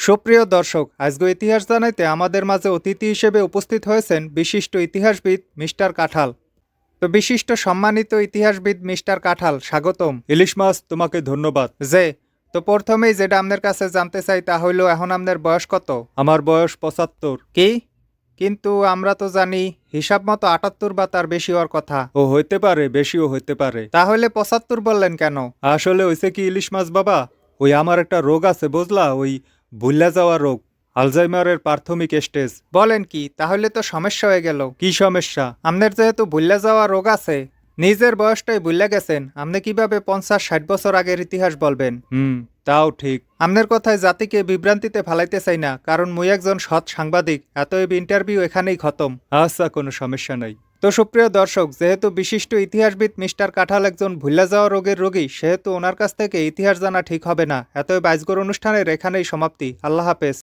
সুপ্রিয় দর্শক, আজকে ইতিহাস জানাইতে আমাদের মাঝে অতিথি হিসেবে উপস্থিত হয়েছেন বিশিষ্ট ইতিহাসবিদ মিস্টার কাঁঠাল। তো বিশিষ্ট সম্মানিত ইতিহাসবিদ মিস্টার কাঁঠাল, স্বাগতম। ইলিশ মাছ, তোমাকে ধন্যবাদ। তো প্রথমেই যেটা আপনার কাছে জানতে চাই তা হইল, এখন আপনার বয়স কত? আমার বয়স ৭৫। কি? কিন্তু আমরা তো জানি হিসাব মতো ৭৮ বা তার বেশি হওয়ার কথা। ও হইতে পারে, বেশিও হইতে পারে। তাহলে ৭৫ বললেন কেন? আসলে হইছে কি ইলিশ মাছ বাবা, ওই আমার একটা রোগ আছে বুঝলা, ওই ভুল্লা যাওয়া রোগ, আলজাইমারের প্রাথমিক স্টেজ। বলেন কি? তাহলে তো সমস্যা হয়ে গেল। কি সমস্যা? আপনার যেহেতু ভুল্লা যাওয়া রোগ আছে, নিজের বয়সটাই ভুল্লা গেছেন, আপনি কিভাবে ৫০-৬০ বছর আগের ইতিহাস বলবেন? তাও ঠিক। আপনার কথায় জাতিকে বিভ্রান্তিতে ফালাইতে চাই না, কারণ মুই একজন সৎ সাংবাদিক। এতএব ইন্টারভিউ এখানেই খতম। আচ্ছা, কোনো সমস্যা নাই। তো সুপ্রিয় দর্শক, যেহেতু বিশিষ্ট ইতিহাসবিদ মিস্টার কাঁঠাল একজন ভুল্লা যাওয়া রোগের রোগী, সেহেতু ওনার কাছ থেকে ইতিহাস জানা ঠিক হবে না। এতএব আজকের অনুষ্ঠানের এখানেই সমাপ্তি। আল্লাহ হাফেজ।